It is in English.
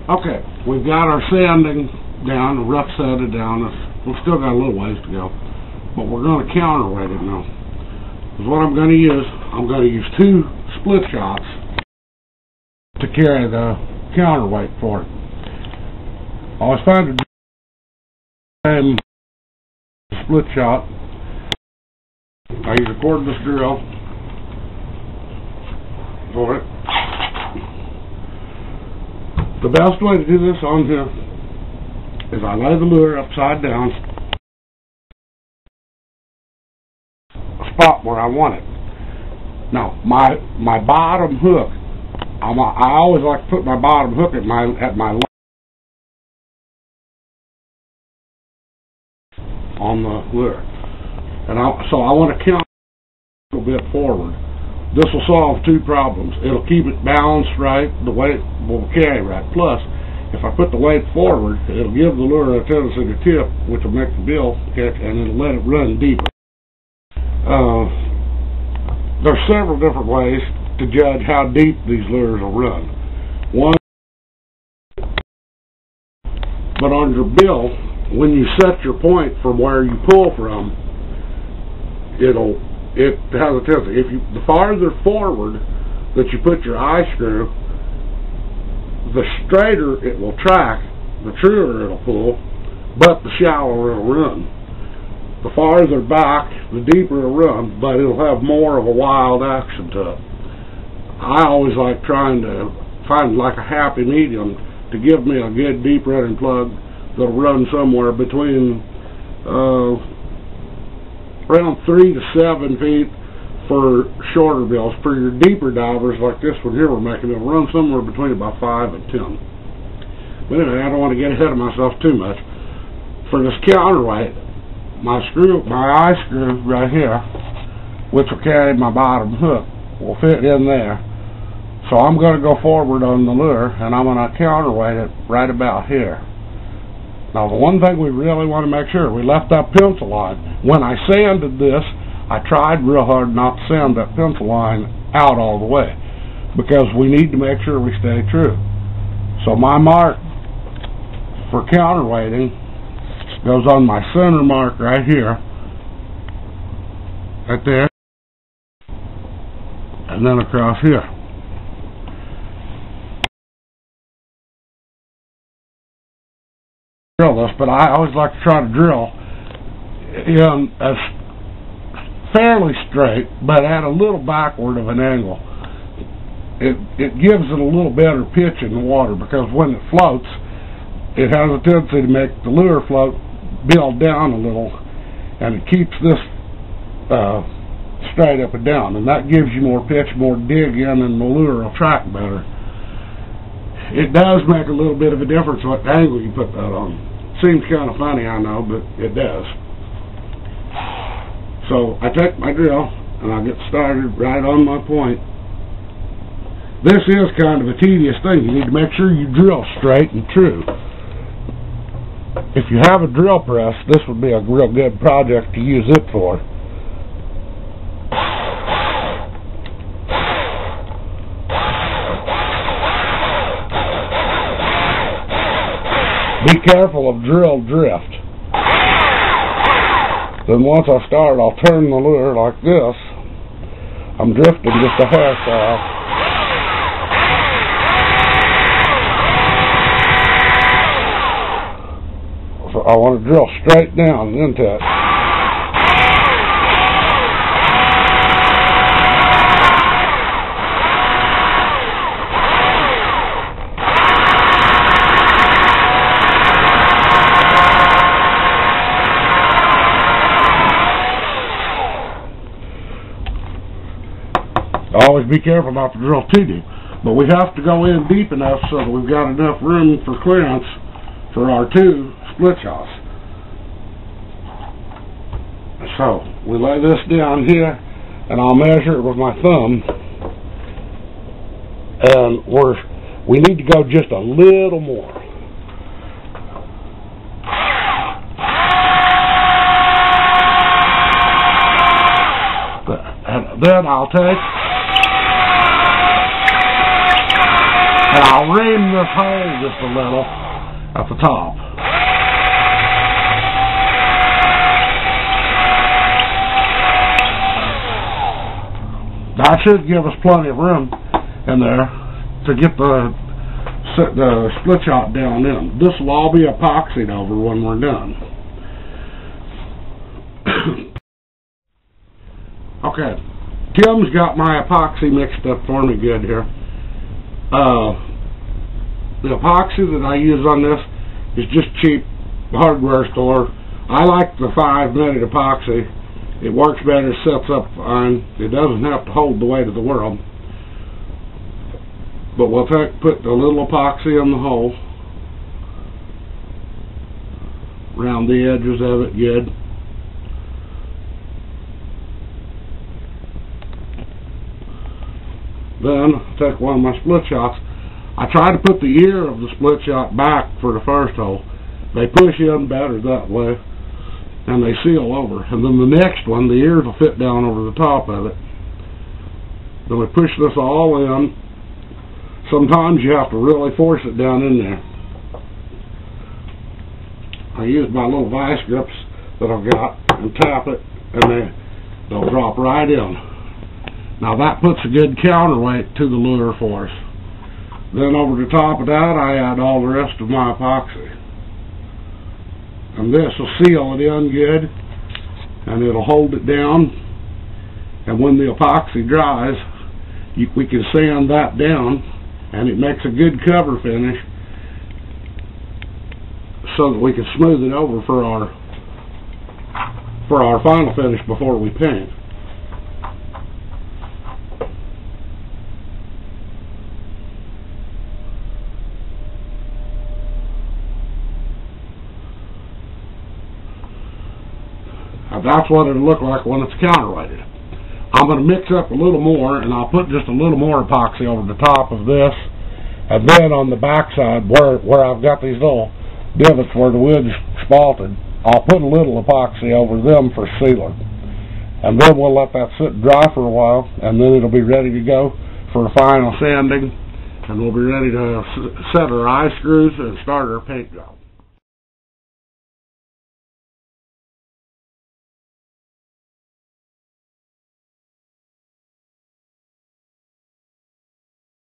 Okay, we've got our sanding down, the rough sanded down. We've still got a little ways to go, but we're going to counterweight it now. Because what I'm going to use 2 split shots to carry the counterweight for it. I always find a split shot. I use a cordless drill for it. The best way to do this on here is I lay the lure upside down, a spot where I want it. Now, my bottom hook, I always like to put my bottom hook at my on the lure, and so I want to count a little bit forward. This will solve 2 problems. It'll keep it balanced right, the weight will carry right. Plus, if I put the weight forward, it'll give the lure a tendency to tip, which will make the bill catch, and it'll let it run deeper. There's several different ways to judge how deep these lures will run. One, but on your bill, when you set your point from where you pull from, it has a tendency. The farther forward that you put your eye screw, the straighter it will track, the truer it'll pull, but the shallower it'll run. The farther back, the deeper it'll run, but it'll have more of a wild action to it. I always like trying to find like a happy medium to give me a good deep running plug that'll run somewhere between around 3 to 7 feet for shorter bills. For your deeper divers like this one here we're making, it'll run somewhere between about 5 and 10. But anyway, I don't want to get ahead of myself too much. For this counterweight, my eye screw right here, which will carry my bottom hook, will fit in there. So I'm going to go forward on the lure, and I'm going to counterweight it right about here. Now, the one thing we really want to make sure, we left that pencil line. When I sanded this, I tried real hard not to sand that pencil line out all the way, because we need to make sure we stay true. So my mark for counterweighting goes on my center mark right here, right there, and then across here. Drill this, but I always like to try to drill in as fairly straight, but at a little backward of an angle. It gives it a little better pitch in the water, because when it floats, it has a tendency to make the lure float, build down a little, and it keeps this straight up and down, and that gives you more pitch, more dig in, and the lure will track better. It does make a little bit of a difference what angle you put that on. Seems kind of funny, I know, but it does. So I take my drill and I get started right on my point. This is kind of a tedious thing. You need to make sure you drill straight and true. If you have a drill press, this would be a real good project to use it for. Be careful of drill drift. Then once I start, I'll turn the lure like this. I'm drifting just a hairstyle. So I want to drill straight down into it. Always be careful not to drill too deep, but we have to go in deep enough so that we've got enough room for clearance for our 2 split shots. So we lay this down here, and I'll measure it with my thumb, and we need to go just a little more. And then I'll take And I'll ream this hole just a little at the top. That should give us plenty of room in there to get the split shot down in. This will all be epoxied over when we're done. Okay, Tim's got my epoxy mixed up for me good here. The epoxy that I use on this is just cheap hardware store. I like the 5-minute epoxy. It works better, sets up fine. It doesn't have to hold the weight of the world. But we'll put a little epoxy in the hole around the edges of it good. Then take one of my split shots. I try to put the ear of the split shot back for the first hole. They push in better that way, and they seal over. And then the next one, the ears will fit down over the top of it. Then we push this all in. Sometimes you have to really force it down in there. I use my little vice grips that I've got and tap it, and they'll drop right in. Now that puts a good counterweight to the lure for us. Then over the top of that, I add all the rest of my epoxy. And this will seal it in good, and it'll hold it down. And when the epoxy dries, we can sand that down, and it makes a good cover finish so that we can smooth it over for our final finish before we paint. That's what it'll look like when it's counterweighted. I'm going to mix up a little more, and I'll put just a little more epoxy over the top of this, and then on the back side where I've got these little divots where the wood's spalted, I'll put a little epoxy over them for sealer. And then we'll let that sit dry for a while, and then it'll be ready to go for a final sanding, and we'll be ready to set our eye screws and start our paint job.